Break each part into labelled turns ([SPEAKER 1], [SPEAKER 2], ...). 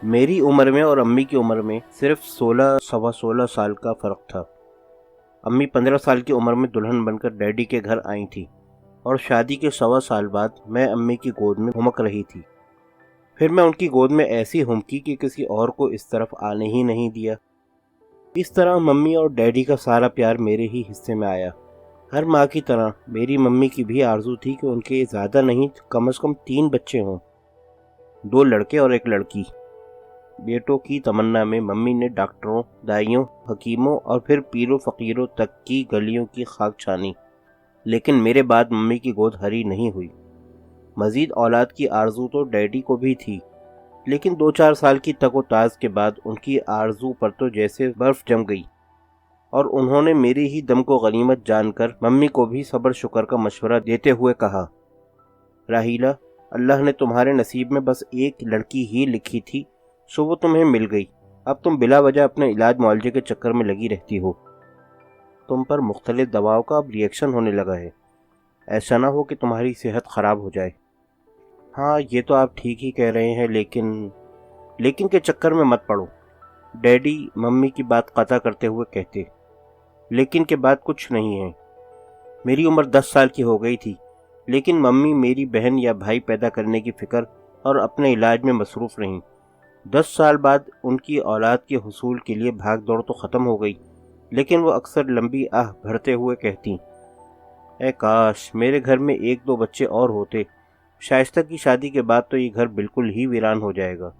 [SPEAKER 1] میری عمر میں اور امی کی عمر میں صرف 16 سال کا فرق تھا۔ امی 15 سال کی عمر میں دلہن بن کر ڈیڈی کے گھر آئی تھی اور شادی کے 1.25 سال بعد میں امی کی گود میں ہمک رہی تھی۔ پھر میں ان کی گود میں ایسی ہمکی کہ کسی اور کو اس طرف آنے ہی نہیں دیا۔ اس طرح ممی اور ڈیڈی کا سارا پیار میرے ہی حصے میں آیا۔ ہر ماں کی طرح میری ممی کی بھی آرزو تھی کہ ان کے زیادہ نہیں کم از کم 3 بچے ہوں، 2 لڑکے اور 1 لڑکی۔ بیٹوں کی تمنا میں ممی نے ڈاکٹروں، دائیوں، حکیموں اور پھر پیروں فقیروں تک کی گلیوں کی خاک چھانی، لیکن میرے بعد ممی کی گود ہری نہیں ہوئی۔ مزید اولاد کی آرزو تو ڈیڈی کو بھی تھی، لیکن 2-4 سال کی تک و تاز کے بعد ان کی آرزو پر تو جیسے برف جم گئی، اور انہوں نے میری ہی دم کو غنیمت جان کر ممی کو بھی صبر شکر کا مشورہ دیتے ہوئے کہا، راحیلہ، اللہ نے تمہارے نصیب میں بس 1 لڑکی ہی لکھی تھی، سو وہ تمہیں مل گئی۔ اب تم بلا وجہ اپنے علاج معالجے کے چکر میں لگی رہتی ہو۔ تم پر مختلف دواؤں کا اب ریئیکشن ہونے لگا ہے، ایسا نہ ہو کہ تمہاری صحت خراب ہو جائے۔ ہاں، یہ تو آپ ٹھیک ہی کہہ رہے ہیں، لیکن کے چکر میں مت پڑو، ڈیڈی ممی کی بات قطع کرتے ہوئے کہتے۔ لیکن کے بعد کچھ نہیں ہے۔ میری عمر 10 سال کی ہو گئی تھی، لیکن ممی میری بہن یا بھائی پیدا کرنے کی فکر اور اپنے علاج میں مصروف رہیں۔ 10 سال بعد ان کی اولاد کے حصول کے لیے بھاگ دوڑ تو ختم ہو گئی، لیکن وہ اکثر لمبی آہ بھرتے ہوئے کہتی، اے کاش میرے گھر میں 1-2 بچے اور ہوتے، شائستہ کی شادی کے بعد تو یہ گھر بالکل ہی ویران ہو جائے گا۔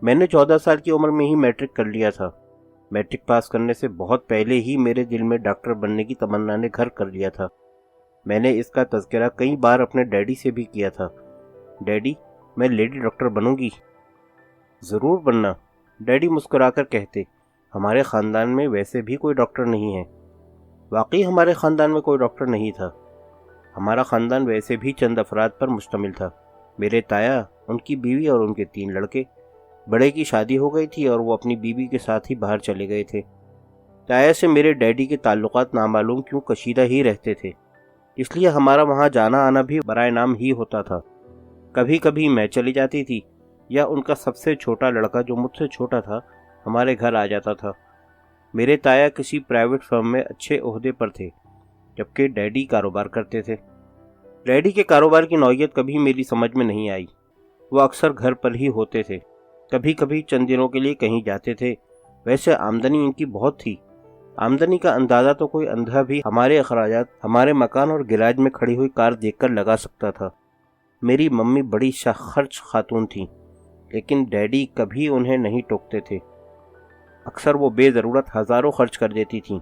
[SPEAKER 1] میں نے 14 سال کی عمر میں ہی میٹرک کر لیا تھا۔ میٹرک پاس کرنے سے بہت پہلے ہی میرے دل میں ڈاکٹر بننے کی تمنا نے گھر کر لیا تھا۔ میں نے اس کا تذکرہ کئی بار اپنے ڈیڈی سے بھی کیا تھا، ڈیڈی میں لیڈی ڈاکٹر بنوں گی۔ ضرور بننا، ڈیڈی مسکرا کر کہتے، ہمارے خاندان میں ویسے بھی کوئی ڈاکٹر نہیں ہے۔ واقعی ہمارے خاندان میں کوئی ڈاکٹر نہیں تھا۔ ہمارا خاندان ویسے بھی چند افراد پر مشتمل تھا، میرے تایا، ان کی بیوی اور ان کے 3 لڑکے۔ بڑے کی شادی ہو گئی تھی اور وہ اپنی بیوی کے ساتھ ہی باہر چلے گئے تھے۔ تایا سے میرے ڈیڈی کے تعلقات نامعلوم کیوں کشیدہ ہی رہتے تھے، اس لیے ہمارا وہاں جانا آنا بھی برائے نام ہی ہوتا تھا۔ کبھی کبھی میں چلی جاتی تھی، یا ان کا سب سے چھوٹا لڑکا جو مجھ سے چھوٹا تھا ہمارے گھر آ جاتا تھا۔ میرے تایا کسی پرائیویٹ فرم میں اچھے عہدے پر تھے، جبکہ ڈیڈی کاروبار کرتے تھے۔ ڈیڈی کے کاروبار کی نوعیت کبھی میری سمجھ میں نہیں آئی۔ وہ اکثر گھر پر ہی ہوتے تھے، کبھی کبھی چند دنوں کے لیے کہیں جاتے تھے۔ ویسے آمدنی ان کی بہت تھی۔ آمدنی کا اندازہ تو کوئی اندھا بھی ہمارے اخراجات، ہمارے مکان اور گراج میں کھڑی ہوئی کار دیکھ کر لگا سکتا تھا۔ میری ممی بڑی خرچ خاتون تھیں، لیکن ڈیڈی کبھی انہیں نہیں ٹوکتے تھے۔ اکثر وہ بے ضرورت ہزاروں خرچ کر دیتی تھیں۔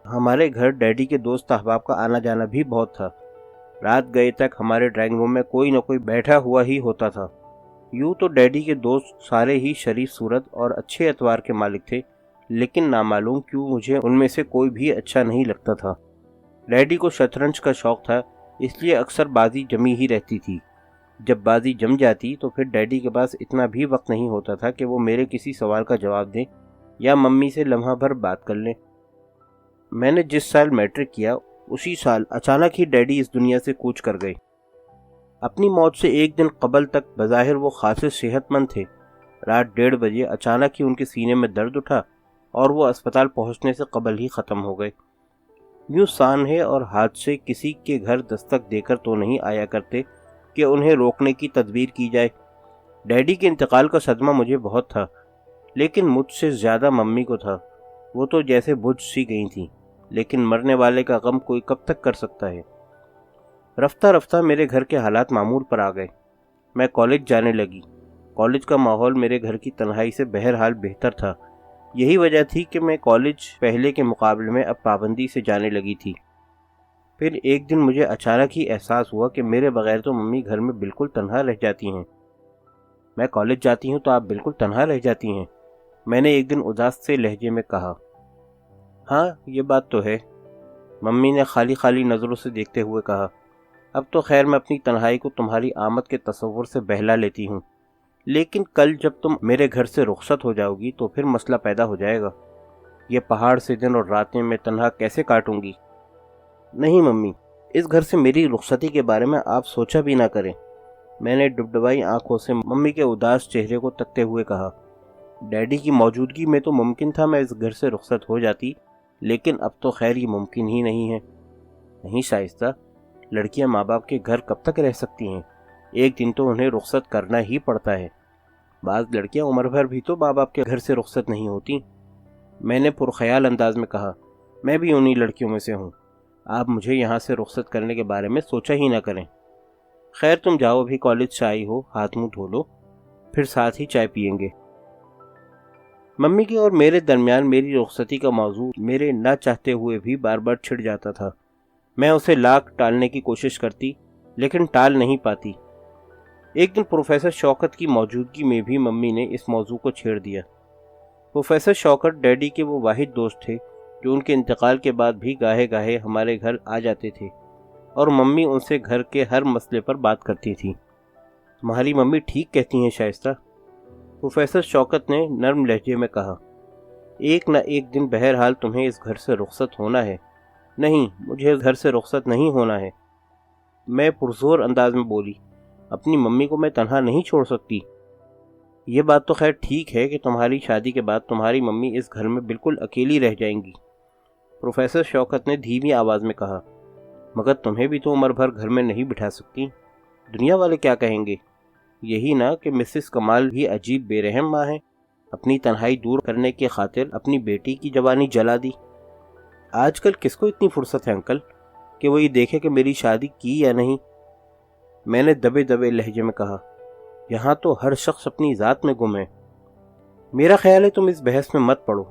[SPEAKER 1] ہمارے گھر ڈیڈی کے دوست احباب کا آنا جانا بھی بہت تھا۔ رات گئے تک ہمارے ڈرائنگ روم میں کوئی نہ کوئی بیٹھا ہوا ہی ہوتا تھا۔ یوں تو ڈیڈی کے دوست سارے ہی شریف صورت اور اچھے اطوار کے مالک تھے، لیکن نامعلوم کیوں مجھے ان میں سے کوئی بھی اچھا نہیں لگتا تھا۔ ڈیڈی کو شطرنج کا شوق تھا، اس لیے اکثر بازی جمی ہی رہتی تھی۔ جب بازی جم جاتی تو پھر ڈیڈی کے پاس اتنا بھی وقت نہیں ہوتا تھا کہ وہ میرے کسی سوال کا جواب دیں یا ممی سے لمحہ بھر بات کر لیں۔ میں نے جس سال میٹرک کیا، اسی سال اچانک ہی ڈیڈی اس دنیا سے کوچ کر گئے۔ اپنی موت سے 1 دن قبل تک بظاہر وہ خاصے صحت مند تھے۔ رات 1:30 بجے اچانک ہی ان کے سینے میں درد اٹھا اور وہ اسپتال پہنچنے سے قبل ہی ختم ہو گئے۔ یوں سانحے اور حادثے کسی کے گھر دستک دے کر تو نہیں آیا کرتے کہ انہیں روکنے کی تدبیر کی جائے۔ ڈیڈی کے انتقال کا صدمہ مجھے بہت تھا، لیکن مجھ سے زیادہ ممی کو تھا۔ وہ تو جیسے بجھ سی گئی تھیں، لیکن مرنے والے کا غم کوئی کب تک کر سکتا ہے۔ رفتہ رفتہ میرے گھر کے حالات معمول پر آ گئے۔ میں کالج جانے لگی۔ کالج کا ماحول میرے گھر کی تنہائی سے بہرحال بہتر تھا۔ یہی وجہ تھی کہ میں کالج پہلے کے مقابلے میں اب پابندی سے جانے لگی تھی۔ پھر ایک دن مجھے اچانک ہی احساس ہوا کہ میرے بغیر تو ممی گھر میں بالکل تنہا رہ جاتی ہیں۔ میں کالج جاتی ہوں تو آپ بالکل تنہا رہ جاتی ہیں، میں نے ایک دن اداس سے لہجے میں کہا۔ ہاں، یہ بات تو ہے، ممی نے خالی خالی نظروں سے دیکھتے ہوئے کہا۔ اب تو خیر میں اپنی تنہائی کو تمہاری آمد کے تصور سے بہلا لیتی ہوں، لیکن کل جب تم میرے گھر سے رخصت ہو جاؤ گی تو پھر مسئلہ پیدا ہو جائے گا۔ یہ پہاڑ سے دن اور راتیں میں تنہا کیسے کاٹوں گی؟ نہیں ممی، اس گھر سے میری رخصتی کے بارے میں آپ سوچا بھی نہ کریں۔ میں نے ڈبڈبائی آنکھوں سے ممی کے اداس چہرے کو تکتے ہوئے کہا۔ ڈیڈی کی موجودگی میں تو ممکن تھا میں اس گھر سے رخصت ہو جاتی، لیکن اب تو خیر یہ ممکن ہی نہیں ہے۔ نہیں شائستہ، لڑکیاں ماں باپ کے گھر کب تک رہ سکتی ہیں؟ ایک دن تو انہیں رخصت کرنا ہی پڑتا ہے۔ بعض لڑکیاں عمر بھر بھی تو ماں باپ کے گھر سے رخصت نہیں ہوتی۔ میں نے پرخیال انداز میں کہا، میں بھی انہی لڑکیوں میں سے ہوں۔ آپ مجھے یہاں سے رخصت کرنے کے بارے میں سوچا ہی نہ کریں۔ خیر تم جاؤ، ابھی کالج سے آئی ہو، ہاتھ منہ دھو لو، پھر ساتھ ہی چائے پئیں گے۔ ممی کے اور میرے درمیان میری رخصتی کا موضوع میرے نہ چاہتے ہوئے بھی بار بار چھڑ جاتا تھا۔ میں اسے لاکھ ٹالنے کی کوشش کرتی، لیکن ٹال نہیں پاتی۔ ایک دن پروفیسر شوکت کی موجودگی میں بھی ممی نے اس موضوع کو چھیڑ دیا۔ پروفیسر شوکت ڈیڈی کے وہ واحد دوست تھے جو ان کے انتقال کے بعد بھی گاہے گاہے ہمارے گھر آ جاتے تھے، اور ممی ان سے گھر کے ہر مسئلے پر بات کرتی تھی۔ تمہاری ممی ٹھیک کہتی ہیں شائستہ، پروفیسر شوکت نے نرم لہجے میں کہا۔ ایک نہ ایک دن بہرحال تمہیں اس گھر سے رخصت ہونا ہے۔ نہیں، مجھے اس گھر سے رخصت نہیں ہونا ہے، میں پرزور انداز میں بولی۔ اپنی ممی کو میں تنہا نہیں چھوڑ سکتی۔ یہ بات تو خیر ٹھیک ہے کہ تمہاری شادی کے بعد تمہاری ممی اس گھر میں بالکل اکیلی رہ جائیں گی، پروفیسر شوکت نے دھیمی آواز میں کہا، مگر تمہیں بھی تو عمر بھر گھر میں نہیں بٹھا سکتی۔ دنیا والے کیا کہیں گے؟ یہی نہ کہ مسز کمال بھی عجیب بے رحم ماں ہے، اپنی تنہائی دور کرنے کی خاطر اپنی بیٹی کی جوانی جلا دی۔ آج کل کس کو اتنی فرصت ہے انکل کہ وہ یہ دیکھے کہ میری شادی کی یا نہیں؟ میں نے دبے دبے لہجے میں کہا، یہاں تو ہر شخص اپنی ذات میں گم ہے۔ میرا خیال ہے تم اس بحث میں مت پڑو،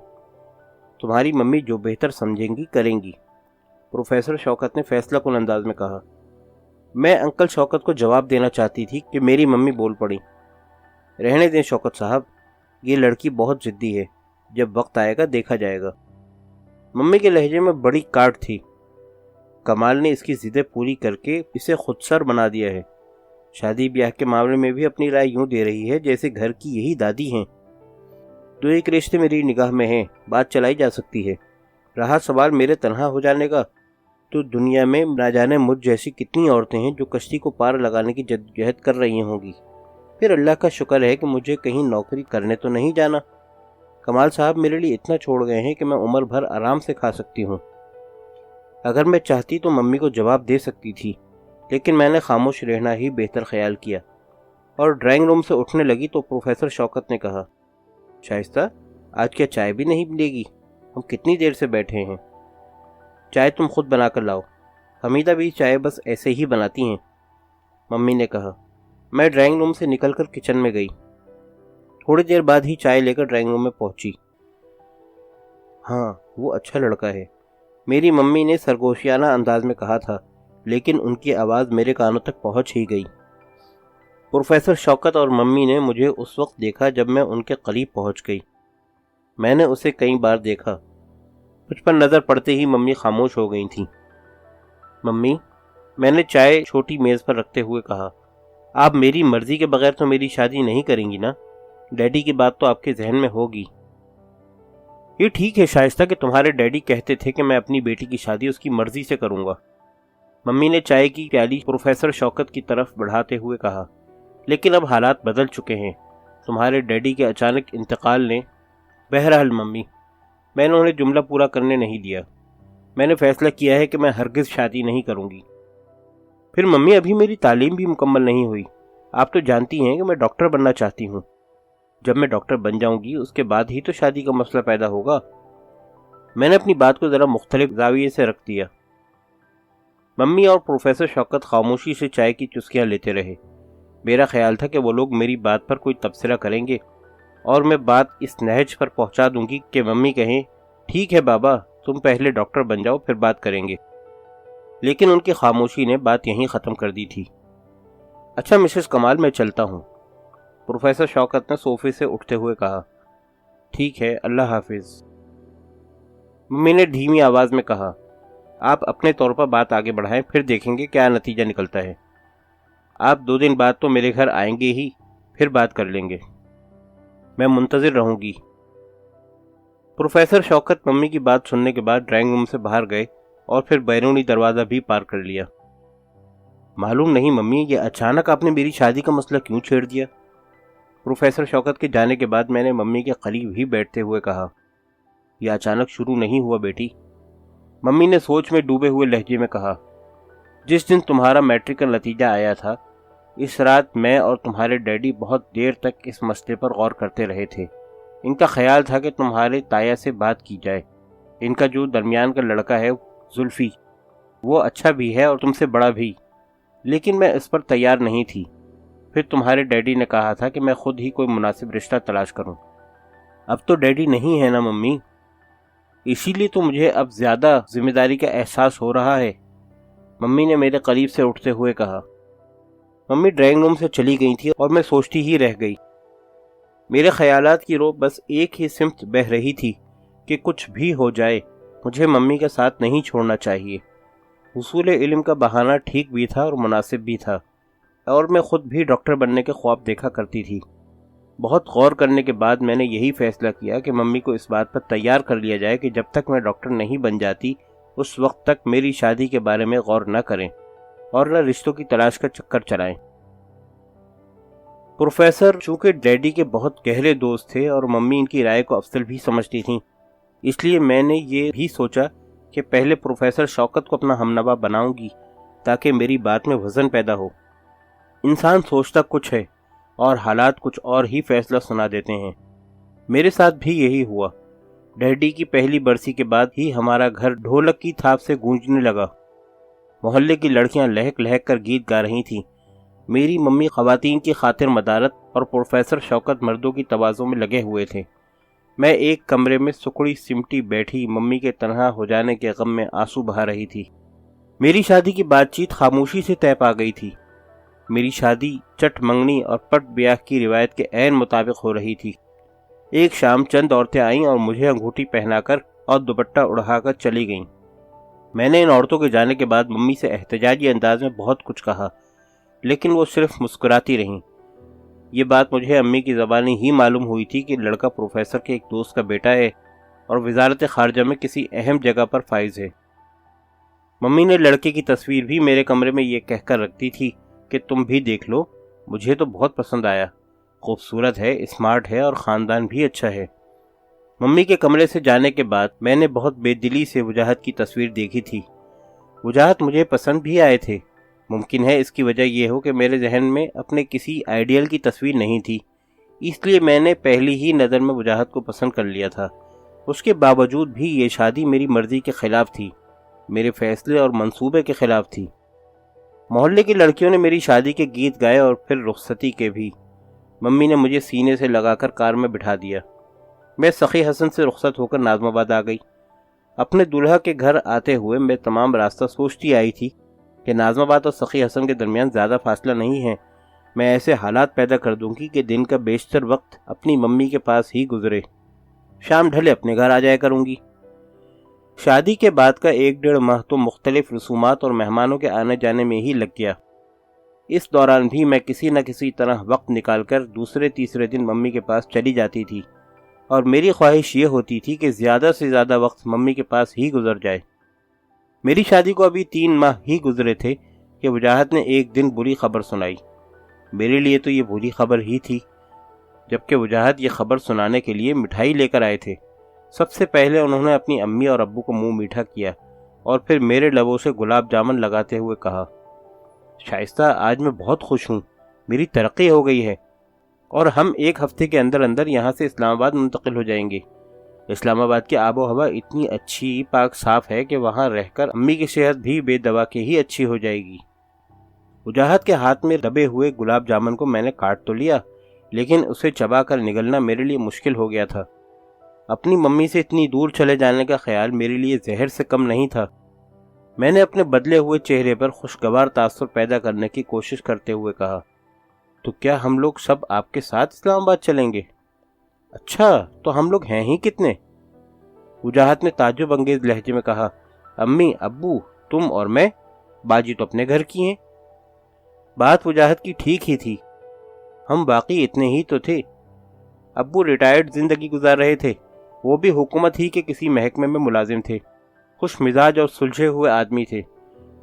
[SPEAKER 1] تمہاری ممی جو بہتر سمجھیں گی کریں گی، پروفیسر شوکت نے فیصلہ کن انداز میں کہا۔ میں انکل شوکت کو جواب دینا چاہتی تھی کہ میری ممی بول پڑی، رہنے دیں شوکت صاحب، یہ لڑکی بہت ضدی ہے، جب وقت آئے گا دیکھا جائے گا۔ ممی کے لہجے میں بڑی کاٹ تھی۔ کمال نے اس کی ضدیں پوری کر کے اسے خود سر بنا دیا ہے۔ شادی بیاہ کے معاملے میں بھی اپنی رائے یوں دے رہی ہے جیسے گھر کی یہی دادی ہیں۔ تو ایک رشتے میری نگاہ میں ہیں، بات چلائی جا سکتی ہے۔ رہا سوال میرے تنہا ہو جانے کا، تو دنیا میں نہ جانے مجھ جیسی کتنی عورتیں ہیں جو کشتی کو پار لگانے کی جدوجہد کر رہی ہوں گی۔ پھر اللہ کا شکر ہے کہ مجھے کہیں نوکری کرنے تو نہیں جانا۔ کمال صاحب میرے لیے اتنا چھوڑ گئے ہیں کہ میں عمر بھر آرام سے کھا سکتی ہوں۔ اگر میں چاہتی تو ممی کو جواب دے سکتی تھی، لیکن میں نے خاموش رہنا ہی بہتر خیال کیا، اور ڈرائنگ روم سے اٹھنے لگی تو پروفیسر شوکت نے کہا، شائستہ آج کیا چائے بھی نہیں ملے گی؟ ہم کتنی دیر سے بیٹھے ہیں، چائے تم خود بنا کر لاؤ، حمیدہ بھی چائے بس ایسے ہی بناتی ہیں، ممی نے کہا۔ میں ڈرائنگ روم سے نکل کر کچن میں گئی، تھوڑی دیر بعد ہی چائے لے کر ڈرائنگ روم میں پہنچی۔ ہاں وہ اچھا لڑکا ہے، میری ممی نے سرگوشیانہ انداز میں کہا تھا، لیکن ان کی آواز میرے کانوں تک پہنچ ہی گئی۔ پروفیسر شوکت اور ممی نے مجھے اس وقت دیکھا جب میں ان کے قریب پہنچ گئی۔ میں نے اسے کئی بار دیکھا، مجھ پر نظر پڑتے ہی ممی خاموش ہو گئی تھیں۔ ممی، میں نے چائے چھوٹی میز پر رکھتے ہوئے کہا، آپ میری مرضی کے بغیر تو میری شادی نہیں کریں گی نا؟ ڈیڈی کی بات تو آپ کے ذہن میں ہوگی۔ یہ ٹھیک ہے شائستہ کہ تمہارے ڈیڈی کہتے تھے کہ میں اپنی بیٹی کی شادی اس کی مرضی سے کروں گا، ممی نے چائے کی پیالی پروفیسر شوکت کی طرف بڑھاتے ہوئے کہا، لیکن اب حالات بدل چکے ہیں، تمہارے ڈیڈی کے اچانک انتقال نے… بہرحال ممی، میں نے انہیں جملہ پورا کرنے نہیں دیا، میں نے فیصلہ کیا ہے کہ میں ہرگز شادی نہیں کروں گی۔ پھر ممی ابھی میری تعلیم بھی مکمل نہیں ہوئی، آپ تو جانتی ہیں کہ میں ڈاکٹر بننا چاہتی ہوں، جب میں ڈاکٹر بن جاؤں گی اس کے بعد ہی تو شادی کا مسئلہ پیدا ہوگا۔ میں نے اپنی بات کو ذرا مختلف زاویے سے رکھ دیا۔ ممی اور پروفیسر شوکت خاموشی سے چائے کی چسکیاں لیتے رہے۔ میرا خیال تھا کہ وہ لوگ میری بات پر کوئی تبصرہ کریں گے اور میں بات اس نہج پر پہنچا دوں گی کہ ممی کہیں، ٹھیک ہے بابا، تم پہلے ڈاکٹر بن جاؤ پھر بات کریں گے، لیکن ان کی خاموشی نے بات یہیں ختم کر دی تھی۔ اچھا مسز کمال، میں چلتا ہوں، پروفیسر شوکت نے صوفے سے اٹھتے ہوئے کہا۔ ٹھیک ہے، اللہ حافظ، ممی نے دھیمی آواز میں کہا۔ آپ اپنے طور پر بات آگے بڑھائیں، پھر دیکھیں گے کیا نتیجہ نکلتا ہے۔ آپ 2 دن بعد تو میرے گھر آئیں گے ہی، پھر بات کر لیں گے، میں منتظر رہوں گی۔ پروفیسر شوکت ممی کی بات سننے کے بعد ڈرائنگ روم سے باہر گئے اور پھر بیرونی دروازہ بھی پار کر لیا۔ معلوم نہیں ممی، یہ اچانک آپ نے میری شادی کا مسئلہ کیوں چھیڑ دیا؟ پروفیسر شوکت کے جانے کے بعد میں نے ممی کے قریب ہی بیٹھتے ہوئے کہا، یہ اچانک شروع نہیں ہوا بیٹی۔ ممی نے سوچ میں ڈوبے ہوئے لہجے میں کہا، جس دن تمہارا میٹرک کا نتیجہ آیا تھا، اس رات میں اور تمہارے ڈیڈی بہت دیر تک اس مسئلے پر غور کرتے رہے تھے۔ ان کا خیال تھا کہ تمہارے تایا سے بات کی جائے۔ ان کا جو درمیان کا لڑکا ہے زلفی، وہ اچھا بھی ہے اور تم سے بڑا بھی، لیکن میں اس پر تیار نہیں تھی۔ پھر تمہارے ڈیڈی نے کہا تھا کہ میں خود ہی کوئی مناسب رشتہ تلاش کروں۔ اب تو ڈیڈی نہیں ہے نا ممی، اسی لیے تو مجھے اب زیادہ ذمہ داری کا احساس ہو رہا ہے، ممی نے میرے قریب سے اٹھتے ہوئے کہا۔ ممی ڈرائنگ روم سے چلی گئی تھی اور میں سوچتی ہی رہ گئی۔ میرے خیالات کی رو بس ایک ہی سمت بہہ رہی تھی کہ کچھ بھی ہو جائے مجھے ممی کا ساتھ نہیں چھوڑنا چاہیے۔ حصول علم کا بہانہ ٹھیک بھی تھا اور مناسب بھی تھا، اور میں خود بھی ڈاکٹر بننے کے خواب دیکھا کرتی تھی۔ بہت غور کرنے کے بعد میں نے یہی فیصلہ کیا کہ ممی کو اس بات پر تیار کر لیا جائے کہ جب تک میں ڈاکٹر نہیں بن جاتی اس وقت تک میری شادی کے بارے میں غور نہ کریں اور نہ رشتوں کی تلاش کا چکر چلائیں۔ پروفیسر چونکہ ڈیڈی کے بہت گہرے دوست تھے اور ممی ان کی رائے کو افضل بھی سمجھتی تھیں، اس لیے میں نے یہ بھی سوچا کہ پہلے پروفیسر شوکت کو اپنا ہمنوا بناؤں گی تاکہ میری بات میں وزن پیدا ہو۔ انسان سوچتا کچھ ہے اور حالات کچھ اور ہی فیصلہ سنا دیتے ہیں۔ میرے ساتھ بھی یہی ہوا۔ ڈیڈی کی پہلی برسی کے بعد ہی ہمارا گھر ڈھولک کی تھاپ سے گونجنے لگا۔ محلے کی لڑکیاں لہک لہک کر گیت گا رہی تھیں۔ میری ممی خواتین کی خاطر مدارت اور پروفیسر شوکت مردوں کی تواضع میں لگے ہوئے تھے۔ میں ایک کمرے میں سکڑی سمٹی بیٹھی ممی کے تنہا ہو جانے کے غم میں آنسو بہا رہی تھی۔ میری شادی کی بات چیت خاموشی سے طے پا گئی تھی۔ میری شادی چٹ منگنی اور پٹ بیاہ کی روایت کے عین مطابق ہو رہی تھی۔ ایک شام چند عورتیں آئیں اور مجھے انگوٹھی پہنا کر اور دوپٹہ اڑھا کر چلی گئیں۔ میں نے ان عورتوں کے جانے کے بعد ممی سے احتجاجی انداز میں بہت کچھ کہا، لیکن وہ صرف مسکراتی رہیں۔ یہ بات مجھے امی کی زبانی ہی معلوم ہوئی تھی کہ لڑکا پروفیسر کے ایک دوست کا بیٹا ہے اور وزارت خارجہ میں کسی اہم جگہ پر فائز ہے۔ ممی نے لڑکے کی تصویر بھی میرے کمرے میں یہ کہہ کر رکھتی تھی کہ تم بھی دیکھ لو، مجھے تو بہت پسند آیا، خوبصورت ہے، اسمارٹ ہے اور خاندان بھی اچھا ہے۔ ممی کے کمرے سے جانے کے بعد میں نے بہت بے دلی سے وجاہت کی تصویر دیکھی تھی۔ وجاہت مجھے پسند بھی آئے تھے۔ ممکن ہے اس کی وجہ یہ ہو کہ میرے ذہن میں اپنے کسی آئیڈیل کی تصویر نہیں تھی، اس لیے میں نے پہلی ہی نظر میں وجاہت کو پسند کر لیا تھا۔ اس کے باوجود بھی یہ شادی میری مرضی کے خلاف تھی، میرے فیصلے اور منصوبے کے خلاف تھی۔ محلے کی لڑکیوں نے میری شادی کے گیت گائے اور پھر رخصتی کے بھی۔ ممی نے مجھے سینے سے لگا کر کار میں بٹھا دیا۔ میں سخی حسن سے رخصت ہو کر ناظم آباد آ گئی۔ اپنے دلہا کے گھر آتے ہوئے میں تمام راستہ سوچتی آئی تھی کہ ناظم آباد اور سخی حسن کے درمیان زیادہ فاصلہ نہیں ہے۔ میں ایسے حالات پیدا کر دوں گی کہ دن کا بیشتر وقت اپنی ممی کے پاس ہی گزرے، شام ڈھلے اپنے گھر آ جایا کروں گی۔ شادی کے بعد کا 1.5 ماہ تو مختلف رسومات اور مہمانوں کے آنے جانے میں ہی لگ گیا۔ اس دوران بھی میں کسی نہ کسی طرح وقت نکال کر دوسرے تیسرے دن ممی کے پاس چلی جاتی تھی، اور میری خواہش یہ ہوتی تھی کہ زیادہ سے زیادہ وقت ممی کے پاس ہی گزر جائے۔ میری شادی کو ابھی 3 ماہ ہی گزرے تھے کہ وجاہت نے ایک دن بری خبر سنائی۔ میرے لیے تو یہ بری خبر ہی تھی، جبکہ وجاہت یہ خبر سنانے کے لیے مٹھائی لے کر آئے تھے۔ سب سے پہلے انہوں نے اپنی امی اور ابو کو منہ میٹھا کیا اور پھر میرے لبوں سے گلاب جامن لگاتے ہوئے کہا، شائستہ آج میں بہت خوش ہوں، میری ترقی ہو گئی ہے اور ہم 1 ہفتے کے اندر اندر یہاں سے اسلام آباد منتقل ہو جائیں گے۔ اسلام آباد کی آب و ہوا اتنی اچھی پاک صاف ہے کہ وہاں رہ کر امی کی صحت بھی بے دوا کے ہی اچھی ہو جائے گی۔ وجاہت کے ہاتھ میں دبے ہوئے گلاب جامن کو میں نے کاٹ تو لیا، لیکن اسے چبا کر نگلنا میرے لیے مشکل ہو گیا تھا۔ اپنی ممی سے اتنی دور چلے جانے کا خیال میرے لیے زہر سے کم نہیں تھا۔ میں نے اپنے بدلے ہوئے چہرے پر خوشگوار تاثر پیدا کرنے کی کوشش کرتے ہوئے کہا، تو کیا ہم لوگ سب آپ کے ساتھ اسلام آباد چلیں گے؟ اچھا، تو ہم لوگ ہیں ہی کتنے؟ وجاہت نے تعجب انگیز لہجے میں کہا، امی، ابو، تم اور میں، باجی تو اپنے گھر کی ہیں۔ بات وجاہت کی ٹھیک ہی تھی، ہم باقی اتنے ہی تو تھے۔ ابو ریٹائرڈ زندگی گزار رہے تھے، وہ بھی حکومت ہی کے کسی محکمے میں ملازم تھے، خوش مزاج اور سلجھے ہوئے آدمی تھے۔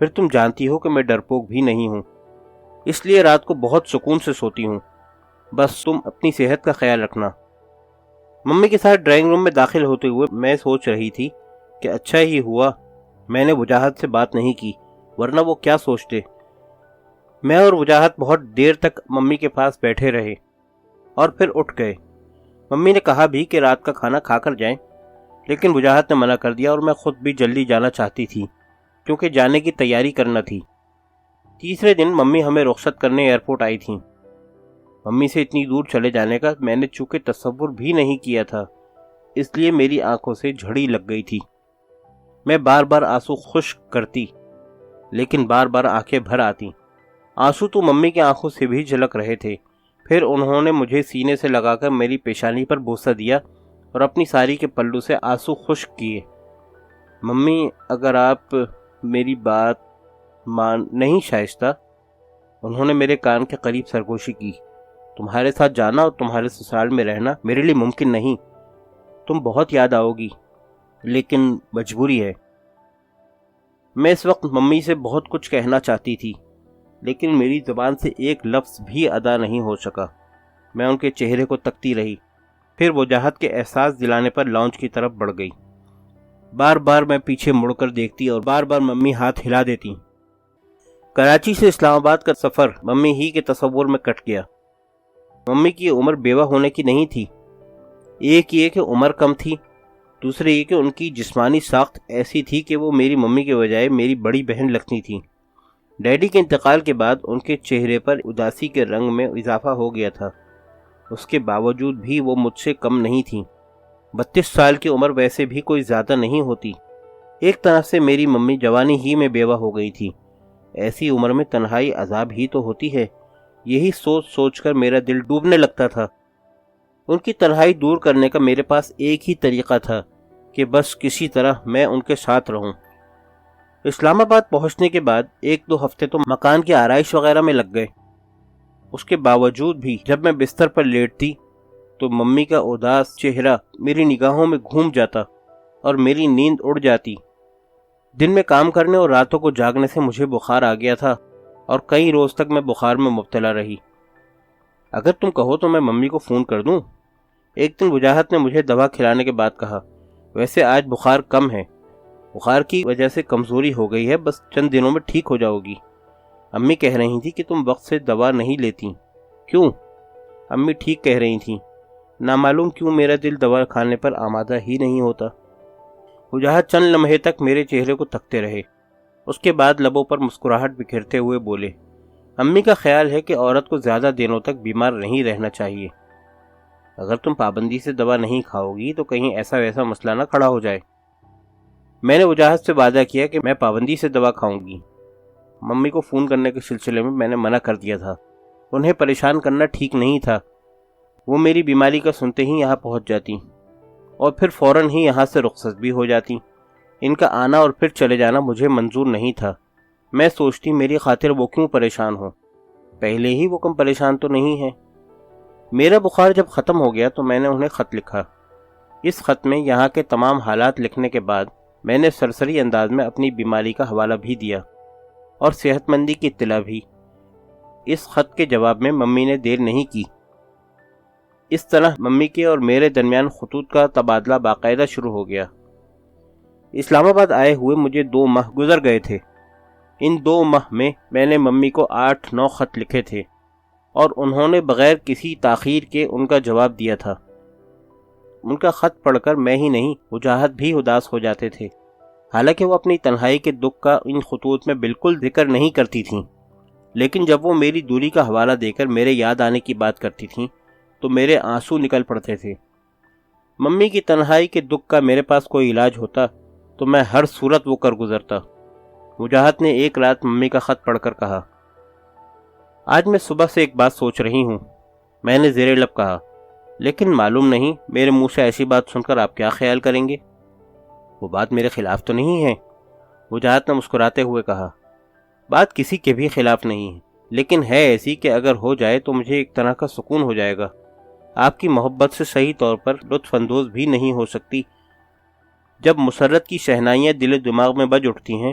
[SPEAKER 1] پھر تم جانتی ہو کہ میں ڈرپوک بھی نہیں ہوں، اس لیے رات کو بہت سکون سے سوتی ہوں۔ بس تم اپنی صحت کا خیال رکھنا۔ ممی کے ساتھ ڈرائنگ روم میں داخل ہوتے ہوئے میں سوچ رہی تھی کہ اچھا ہی ہوا میں نے وجاہت سے بات نہیں کی، ورنہ وہ کیا سوچتے۔ میں اور وجاہت بہت دیر تک ممی کے پاس بیٹھے رہے اور پھر اٹھ گئے۔ ممی نے کہا بھی کہ رات کا کھانا کھا کر جائیں، لیکن وجاہت نے منع کر دیا اور میں خود بھی جلدی جانا چاہتی تھی کیونکہ جانے کی تیاری کرنا تھی۔ تیسرے دن ممی ہمیں رخصت کرنے ایئرپورٹ آئی تھیں۔ ممی سے اتنی دور چلے جانے کا میں نے چونکہ تصور بھی نہیں کیا تھا، اس لیے میری آنکھوں سے جھڑی لگ گئی تھی۔ میں بار بار آنسو خشک کرتی لیکن بار بار آنکھیں بھر آتی۔ آنسو تو ممی کی آنکھوں سے بھی جھلک رہے تھے۔ پھر انہوں نے مجھے سینے سے لگا کر میری پیشانی پر بوسہ دیا اور اپنی ساری کے پلو سے آنسو خشک کیے۔ ممی، اگر آپ میری بات نہیں شائستہ، انہوں نے میرے کان کے قریب سرگوشی کی، تمہارے ساتھ جانا اور تمہارے سسرال میں رہنا میرے لیے ممکن نہیں۔ تم بہت یاد آؤ گی، لیکن مجبوری ہے۔ میں اس وقت ممی سے بہت کچھ کہنا چاہتی تھی، لیکن میری زبان سے ایک لفظ بھی ادا نہیں ہو سکا۔ میں ان کے چہرے کو تکتی رہی، پھر وجاہت کے احساس دلانے پر لانچ کی طرف بڑھ گئی۔ بار بار میں پیچھے مڑ کر دیکھتی اور بار بار ممی ہاتھ ہلا دیتی۔ کراچی سے اسلام آباد کا سفر ممی ہی کے تصور میں کٹ گیا۔ ممی کی عمر بیوہ ہونے کی نہیں تھی۔ ایک یہ کہ عمر کم تھی، دوسرے یہ کہ ان کی جسمانی ساخت ایسی تھی کہ وہ میری ممی کے بجائے میری بڑی بہن لگتی تھی۔ ڈیڈی کے انتقال کے بعد ان کے چہرے پر اداسی کے رنگ میں اضافہ ہو گیا تھا، اس کے باوجود بھی وہ مجھ سے کم نہیں تھیں۔ 32 سال کی عمر ویسے بھی کوئی زیادہ نہیں ہوتی۔ ایک طرح سے میری ممی جوانی ہی میں بیوہ ہو گئی تھی۔ ایسی عمر میں تنہائی عذاب ہی تو ہوتی ہے، یہی سوچ سوچ کر میرا دل ڈوبنے لگتا تھا۔ ان کی تنہائی دور کرنے کا میرے پاس ایک ہی طریقہ تھا کہ بس کسی طرح میں ان کے ساتھ رہوں۔ اسلام آباد پہنچنے کے بعد 1-2 ہفتے تو مکان کی آرائش وغیرہ میں لگ گئے۔ اس کے باوجود بھی جب میں بستر پر لیٹتی تو ممی کا اداس چہرہ میری نگاہوں میں گھوم جاتا اور میری نیند اڑ جاتی۔ دن میں کام کرنے اور راتوں کو جاگنے سے مجھے بخار آ گیا تھا اور کئی روز تک میں بخار میں مبتلا رہی۔ اگر تم کہو تو میں ممی کو فون کر دوں، ایک دن وجاہت نے مجھے دوا کھلانے کے بعد کہا۔ ویسے آج بخار کم ہے، بخار کی وجہ سے کمزوری ہو گئی ہے، بس چند دنوں میں ٹھیک ہو جاؤ گی۔ امی کہہ رہی تھی کہ تم وقت سے دوا نہیں لیتی۔ کیوں؟ امی ٹھیک کہہ رہی تھیں، نامعلوم کیوں میرا دل دوا کھانے پر آمادہ ہی نہیں ہوتا۔ وجاہت چند لمحے تک میرے چہرے کو تکتے رہے، اس کے بعد لبوں پر مسکراہٹ بکھیرتے ہوئے بولے، امی کا خیال ہے کہ عورت کو زیادہ دنوں تک بیمار نہیں رہنا چاہیے۔ اگر تم پابندی سے دوا نہیں کھاؤ گی تو کہیں ایسا ویسا مسئلہ نہ کھڑا ہو جائے۔ میں نے وجاہت سے وعدہ کیا کہ میں پابندی سے دوا کھاؤں گی۔ ممی کو فون کرنے کے سلسلے میں نے منع کر دیا تھا، انہیں پریشان کرنا ٹھیک نہیں تھا۔ وہ میری بیماری کا سنتے ہی یہاں پہنچ جاتی اور پھر فوراً ہی یہاں سے رخصت بھی ہو جاتی۔ ان کا آنا اور پھر چلے جانا مجھے منظور نہیں تھا۔ میں سوچتی میری خاطر وہ کیوں پریشان ہو، پہلے ہی وہ کم پریشان تو نہیں ہے۔ میرا بخار جب ختم ہو گیا تو میں نے انہیں خط لکھا۔ اس خط میں یہاں کے تمام حالات لکھنے کے بعد میں نے سرسری انداز میں اپنی بیماری کا حوالہ بھی دیا اور صحت مندی کی اطلاع بھی۔ اس خط کے جواب میں ممی نے دیر نہیں کی۔ اس طرح ممی کے اور میرے درمیان خطوط کا تبادلہ باقاعدہ شروع ہو گیا۔ اسلام آباد آئے ہوئے مجھے 2 ماہ گزر گئے تھے۔ ان 2 ماہ میں نے ممی کو 8-9 خط لکھے تھے اور انہوں نے بغیر کسی تاخیر کے ان کا جواب دیا تھا۔ ان کا خط پڑھ کر میں ہی نہیں، وجاہت بھی اداس ہو جاتے تھے، حالانکہ وہ اپنی تنہائی کے دکھ کا ان خطوط میں بالکل ذکر نہیں کرتی تھیں، لیکن جب وہ میری دوری کا حوالہ دے کر میرے یاد آنے کی بات کرتی تھیں تو میرے آنسو نکل پڑتے تھے۔ ممی کی تنہائی کے دکھ کا میرے پاس کوئی علاج ہوتا تو میں ہر صورت وہ کر گزرتا۔ وجاہت نے ایک رات ممی کا خط پڑھ کر کہا، آج میں صبح سے ایک بات سوچ رہی ہوں۔ میں نے زیر لب کہا، لیکن معلوم نہیں میرے منہ سے ایسی بات سن کر آپ کیا خیال کریں گے؟ وہ بات میرے خلاف تو نہیں ہے، وجاہت نے مسکراتے ہوئے کہا۔ بات کسی کے بھی خلاف نہیں ہے، لیکن ہے ایسی کہ اگر ہو جائے تو مجھے ایک طرح کا سکون ہو جائے گا۔ آپ کی محبت سے صحیح طور پر لطف اندوز بھی نہیں ہو سکتی۔ جب مسرت کی شہنائیاں دل و دماغ میں بج اٹھتی ہیں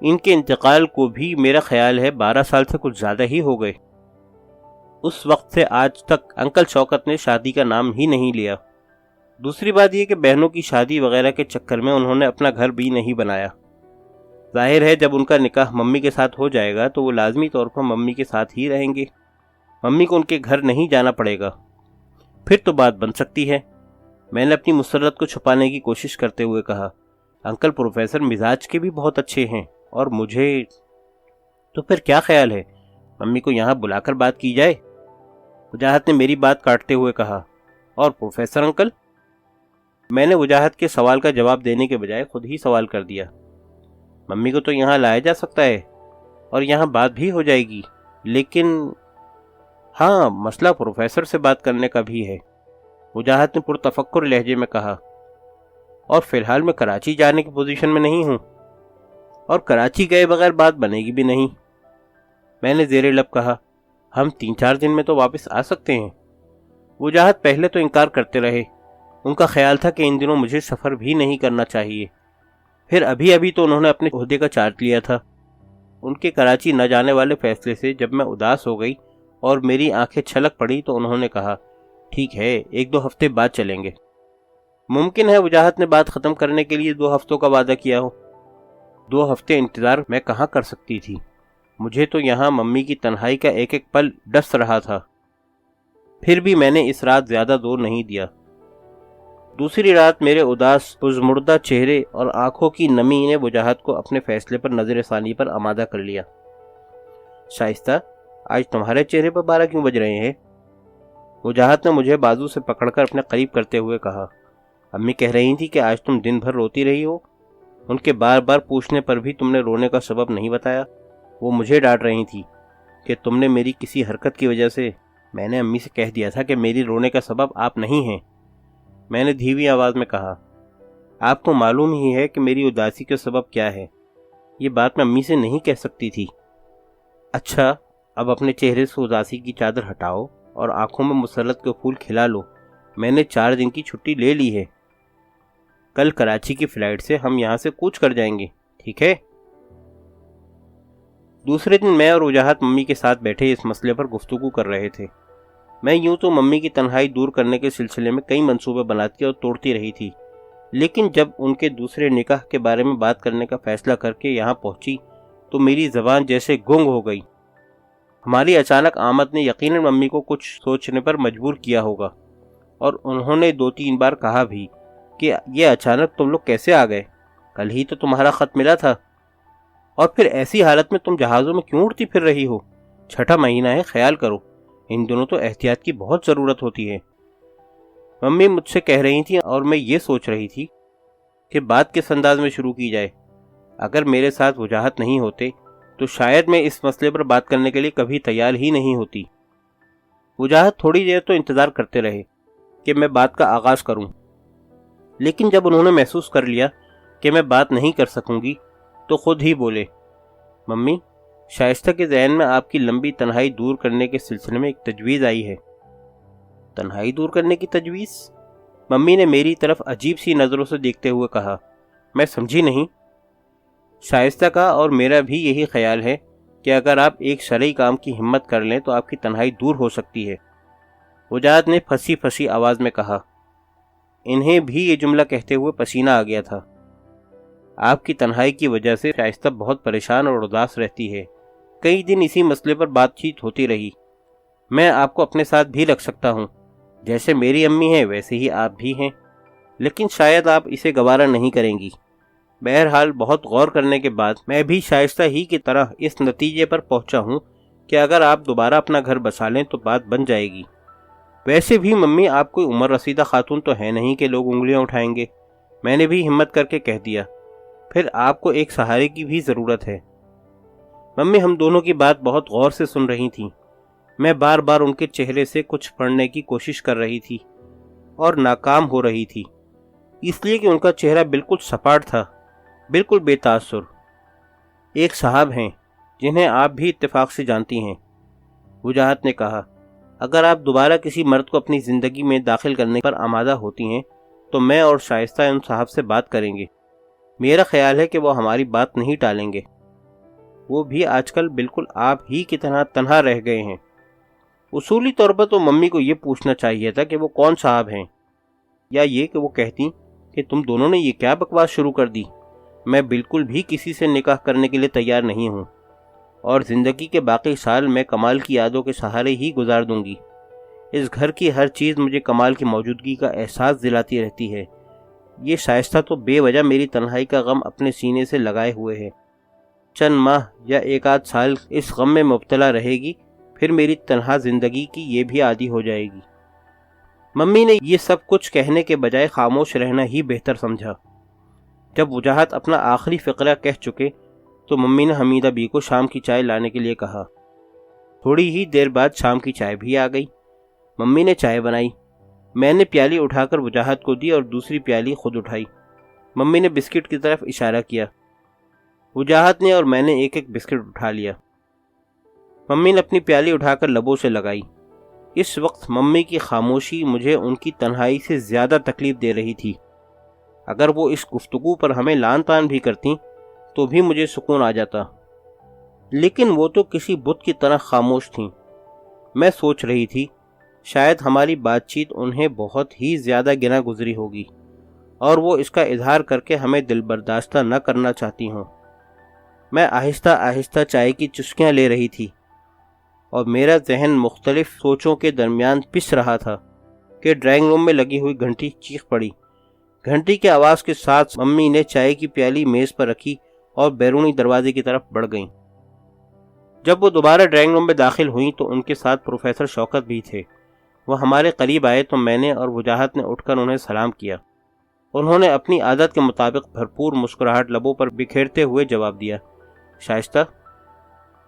[SPEAKER 1] ان کے انتقال کو بھی میرا خیال ہے 12 سال سے کچھ زیادہ ہی ہو گئے۔ اس وقت سے آج تک انکل شوکت نے شادی کا نام ہی نہیں لیا۔ دوسری بات یہ کہ بہنوں کی شادی وغیرہ کے چکر میں انہوں نے اپنا گھر بھی نہیں بنایا۔ ظاہر ہے جب ان کا نکاح ممی کے ساتھ ہو جائے گا تو وہ لازمی طور پر ممی کے ساتھ ہی رہیں گے، ممی کو ان کے گھر نہیں جانا پڑے گا، پھر تو بات بن سکتی ہے۔ میں نے اپنی مسرت کو چھپانے کی کوشش کرتے ہوئے کہا، انکل پروفیسر مزاج کے بھی بہت اچھے ہیں، اور مجھے تو پھر کیا خیال ہے ممی کو یہاں بلا کر بات کی جائے؟ وجاہت نے میری بات کاٹتے ہوئے کہا، اور پروفیسر انکل؟ میں نے وجاہت کے سوال کا جواب دینے کے بجائے خود ہی سوال کر دیا، ممی کو تو یہاں لایا جا سکتا ہے اور یہاں بات بھی ہو جائے گی، لیکن ہاں مسئلہ پروفیسر سے بات کرنے کا بھی ہے، وجاہت نے پرتفکر لہجے میں کہا، اور فی الحال میں کراچی جانے کی پوزیشن میں نہیں ہوں، اور کراچی گئے بغیر بات بنے گی بھی نہیں۔ میں نے زیر لب کہا، ہم 3-4 دن میں تو واپس آ سکتے ہیں۔ وجاہت پہلے تو انکار کرتے رہے، ان کا خیال تھا کہ ان دنوں مجھے سفر بھی نہیں کرنا چاہیے، پھر ابھی تو انہوں نے اپنے عہدے کا چارج لیا تھا۔ ان کے کراچی نہ جانے والے فیصلے سے جب میں اداس ہو گئی اور میری آنکھیں چھلک پڑی تو انہوں نے کہا، ٹھیک ہے 1-2 ہفتے بعد چلیں گے۔ ممکن ہے وجاہت نے بات ختم کرنے کے لیے 2 ہفتوں کا وعدہ کیا ہو۔ 2 ہفتے انتظار میں کہاں کر سکتی تھی، مجھے تو یہاں ممی کی تنہائی کا ایک ایک پل ڈس رہا تھا۔ پھر بھی میں نے اس رات زیادہ زور نہیں دیا۔ دوسری رات میرے اداس پزمردہ چہرے اور آنکھوں کی نمی نے وجاہت کو اپنے فیصلے پر نظر ثانی پر آمادہ کر لیا۔ شائستہ، آج تمہارے چہرے پر 12 کیوں بج رہے ہیں؟ وجاہت نے مجھے بازو سے پکڑ کر اپنے قریب کرتے ہوئے کہا، امی کہہ رہی تھی کہ آج تم دن بھر روتی رہی ہو، ان کے بار بار پوچھنے پر بھی تم نے رونے کا سبب نہیں بتایا۔ وہ مجھے ڈانٹ رہی تھی کہ تم نے میری کسی حرکت کی وجہ سے، میں نے امی سے کہہ دیا تھا کہ میری رونے کا سبب آپ نہیں ہیں۔ میں نے دھیمی آواز میں کہا، آپ کو معلوم ہی ہے کہ میری اداسی کا سبب کیا ہے، یہ بات میں امی سے نہیں کہہ سکتی تھی۔ اچھا اب اپنے چہرے سے اداسی کی چادر ہٹاؤ اور آنکھوں میں مسرت کے پھول کھلا لو، میں نے 4 دن کی چھٹی لے لی ہے، کل کراچی کی فلائٹ سے ہم یہاں سے کوچ کر جائیں گے، ٹھیک ہے؟ دوسرے دن میں اور وجاہت ممی کے ساتھ بیٹھے اس مسئلے پر گفتگو کر رہے تھے۔ میں یوں تو ممی کی تنہائی دور کرنے کے سلسلے میں کئی منصوبے بناتی اور توڑتی رہی تھی، لیکن جب ان کے دوسرے نکاح کے بارے میں بات کرنے کا فیصلہ کر کے یہاں پہنچی تو میری زبان جیسے گنگ ہو گئی۔ ہماری اچانک آمد نے یقیناً ممی کو کچھ سوچنے پر مجبور کیا ہوگا، اور انہوں نے 2-3 بار کہا بھی کہ یہ اچانک تم لوگ کیسے آ گئے، کل ہی تو تمہارا خط ملا تھا، اور پھر ایسی حالت میں تم جہازوں میں کیوں اڑتی پھر رہی ہو؟ 6واں مہینہ ہے، خیال کرو، ان دنوں تو احتیاط کی بہت ضرورت ہوتی ہے۔ ممی مجھ سے کہہ رہی تھیں اور میں یہ سوچ رہی تھی کہ بات کس انداز میں شروع کی جائے۔ اگر میرے ساتھ وجاہت نہیں ہوتے تو شاید میں اس مسئلے پر بات کرنے کے لیے کبھی تیار ہی نہیں ہوتی۔ وجاہت تھوڑی دیر تو انتظار کرتے رہے کہ میں بات کا آغاز کروں، لیکن جب انہوں نے محسوس کر لیا کہ میں بات نہیں کر سکوں گی تو خود ہی بولے، ممی، شائستہ کے ذہن میں آپ کی لمبی تنہائی دور کرنے کے سلسلے میں ایک تجویز آئی ہے۔ تنہائی دور کرنے کی تجویز؟ ممی نے میری طرف عجیب سی نظروں سے دیکھتے ہوئے کہا، میں سمجھی نہیں۔ شائستہ کا اور میرا بھی یہی خیال ہے کہ اگر آپ ایک شرعی کام کی ہمت کر لیں تو آپ کی تنہائی دور ہو سکتی ہے، وجاہت نے پھنسی پھنسی آواز میں کہا۔ انہیں بھی یہ جملہ کہتے ہوئے پسینہ آ گیا تھا۔ آپ کی تنہائی کی وجہ سے شائستہ بہت پریشان اور اداس رہتی ہے۔ کئی دن اسی مسئلے پر بات چیت ہوتی رہی۔ میں آپ کو اپنے ساتھ بھی رکھ سکتا ہوں، جیسے میری امی ہیں ویسے ہی آپ بھی ہیں، لیکن شاید آپ اسے گوارا نہیں کریں گی۔ بہرحال بہت غور کرنے کے بعد میں بھی شائستہ ہی کی طرح اس نتیجے پر پہنچا ہوں کہ اگر آپ دوبارہ اپنا گھر بسا لیں تو بات بن جائے گی۔ ویسے بھی ممی آپ کوئی عمر رسیدہ خاتون تو ہے نہیں کہ لوگ انگلیاں اٹھائیں گے، میں نے بھی ہمت کر کے کہہ دیا، پھر آپ کو ایک سہارے کی بھی ضرورت ہے۔ ممی ہم دونوں کی بات بہت غور سے سن رہی تھیں۔ میں بار بار ان کے چہرے سے کچھ پڑھنے کی کوشش کر رہی تھی اور ناکام ہو رہی تھی، اس لیے کہ ان کا چہرہ بالکل سپاٹ تھا، بالکل بے تاثر۔ ایک صاحب ہیں جنہیں آپ بھی اتفاق سے جانتی ہیں، وجاہت نے کہا، اگر آپ دوبارہ کسی مرد کو اپنی زندگی میں داخل کرنے پر آمادہ ہوتی ہیں تو میں اور شائستہ ان صاحب سے بات کریں گے۔ میرا خیال ہے کہ وہ ہماری بات نہیں ٹالیں گے۔ وہ بھی آج کل بالکل آپ ہی کی طرح تنہا رہ گئے ہیں۔ اصولی طور پر تو ممی کو یہ پوچھنا چاہیے تھا کہ وہ کون صاحب ہیں، یا یہ کہ وہ کہتی کہ تم دونوں نے یہ کیا بکواس شروع کر دی، میں بالکل بھی کسی سے نکاح کرنے کے لیے تیار نہیں ہوں، اور زندگی کے باقی سال میں کمال کی یادوں کے سہارے ہی گزار دوں گی۔ اس گھر کی ہر چیز مجھے کمال کی موجودگی کا احساس دلاتی رہتی ہے۔ یہ شائستہ تو بے وجہ میری تنہائی کا غم اپنے سینے سے لگائے ہوئے ہے۔ چند ماہ یا ایک آدھ سال اس غم میں مبتلا رہے گی، پھر میری تنہا زندگی کی یہ بھی عادی ہو جائے گی۔ ممی نے یہ سب کچھ کہنے کے بجائے خاموش رہنا ہی بہتر سمجھا۔ جب وجاہت اپنا آخری فقرہ کہہ چکے تو ممی نے حمیدہ بی کو شام کی چائے لانے کے لیے کہا۔ تھوڑی ہی دیر بعد شام کی چائے بھی آ گئی۔ ممی نے چائے بنائی، میں نے پیالی اٹھا کر وجاہت کو دی اور دوسری پیالی خود اٹھائی۔ ممی نے بسکٹ کی طرف اشارہ کیا۔ وجاہت نے اور میں نے ایک ایک بسکٹ اٹھا لیا۔ ممی نے اپنی پیالی اٹھا کر لبوں سے لگائی۔ اس وقت ممی کی خاموشی مجھے ان کی تنہائی سے زیادہ تکلیف دے رہی تھی۔ اگر وہ اس گفتگو پر ہمیں لان تان بھی کرتیں تو بھی مجھے سکون آ جاتا، لیکن وہ تو کسی بت کی طرح خاموش تھیں۔ میں سوچ رہی تھی شاید ہماری بات چیت انہیں بہت ہی زیادہ گنا گزری ہوگی اور وہ اس کا اظہار کر کے ہمیں دل برداشتہ نہ کرنا چاہتی ہوں۔ میں آہستہ آہستہ چائے کی چسکیاں لے رہی تھی اور میرا ذہن مختلف سوچوں کے درمیان پس رہا تھا کہ ڈرائنگ روم میں لگی ہوئی گھنٹی چیخ پڑی۔ گھنٹی کے آواز کے ساتھ ممی نے چائے کی پیالی میز پر رکھی اور بیرونی دروازے کی طرف بڑھ گئیں۔ جب وہ دوبارہ ڈرائنگ روم میں داخل ہوئیں تو ان کے ساتھ پروفیسر شوکت بھی تھے۔ وہ ہمارے قریب آئے تو میں نے اور وجاہت نے اٹھ کر انہیں سلام کیا۔ انہوں نے اپنی عادت کے مطابق بھرپور مسکراہٹ لبوں پر بکھیرتے ہوئے جواب دیا، شائستہ۔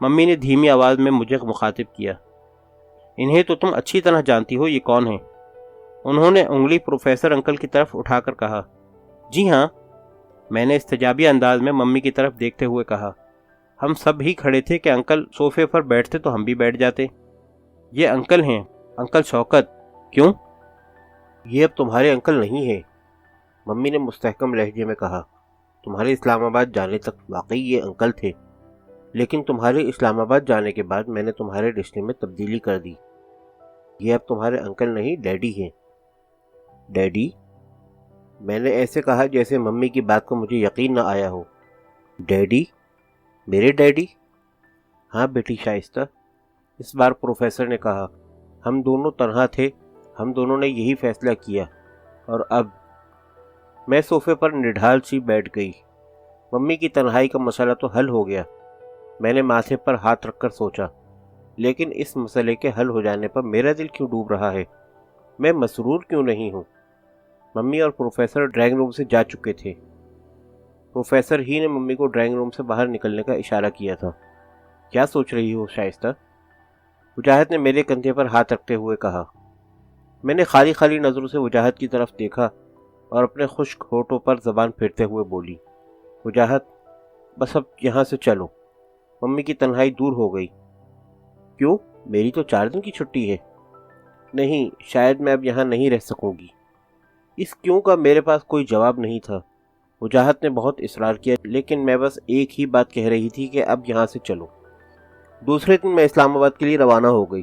[SPEAKER 1] ممی نے دھیمی آواز میں مجھے مخاطب کیا، انہیں تو تم اچھی طرح جانتی ہو، یہ کون ہیں؟ انہوں نے انگلی پروفیسر انکل کی طرف اٹھا کر کہا۔ جی ہاں، میں نے استجابی انداز میں ممی کی طرف دیکھتے ہوئے کہا۔ ہم سب ہی کھڑے تھے کہ انکل صوفے پر بیٹھتے تو ہم بھی بیٹھ جاتے۔ یہ انکل ہیں، انکل شوکت۔ کیوں؟ یہ اب تمہارے انکل نہیں ہیں، ممی نے مستحکم لہجے میں کہا۔ تمہارے اسلام آباد جانے تک واقعی یہ انکل تھے، لیکن تمہارے اسلام آباد جانے کے بعد میں نے تمہارے رشتے میں تبدیلی کر دی۔ یہ اب تمہارے انکل نہیں، ڈیڈی ہیں۔ ڈیڈی؟ میں نے ایسے کہا جیسے ممی کی بات کو مجھے یقین نہ آیا ہو۔ ڈیڈی؟ میرے ڈیڈی؟ ہاں بیٹی شائستہ، اس بار پروفیسر نے کہا۔ ہم دونوں تنہا تھے، ہم دونوں نے یہی فیصلہ کیا، اور اب میں صوفے پر نڈھال سی بیٹھ گئی۔ ممی کی تنہائی کا مسئلہ تو حل ہو گیا۔ میں نے ماتھے پر ہاتھ رکھ کر سوچا، لیکن اس مسئلے کے حل ہو جانے پر میرا دل کیوں ڈوب رہا ہے؟ میں مسرور کیوں نہیں ہوں؟ ممی اور پروفیسر ڈرائنگ روم سے جا چکے تھے۔ پروفیسر ہی نے ممی کو ڈرائنگ روم سے باہر نکلنے کا اشارہ کیا تھا۔ کیا سوچ رہی ہو شائستہ؟ وجاہت نے میرے کندھے پر ہاتھ رکھتے ہوئے کہا۔ میں نے خالی خالی نظروں سے وجاہت کی طرف دیکھا اور اپنے خشک ہونٹوں پر زبان پھیرتے ہوئے بولی، وجاہت، بس اب یہاں سے چلو۔ ممی کی تنہائی دور ہو گئی۔ کیوں؟ میری تو 4 دن کی چھٹی ہے۔ نہیں، شاید میں اب یہاں نہیں رہ سکوں گی۔ اس کیوں کا میرے پاس کوئی جواب نہیں تھا۔ وجاہت نے بہت اصرار کیا، لیکن میں بس ایک ہی بات کہہ رہی تھی کہ اب یہاں سے چلو۔ دوسرے دن میں اسلام آباد کے لیے روانہ ہو گئی۔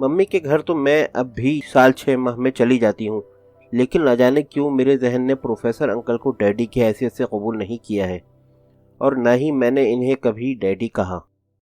[SPEAKER 1] ممی کے گھر تو میں اب بھی سال 6 ماہ میں چلی جاتی ہوں، لیکن نہ جانے کیوں میرے ذہن نے پروفیسر انکل کو ڈیڈی کی حیثیت سے قبول نہیں کیا ہے، اور نہ ہی میں نے انہیں کبھی ڈیڈی کہا۔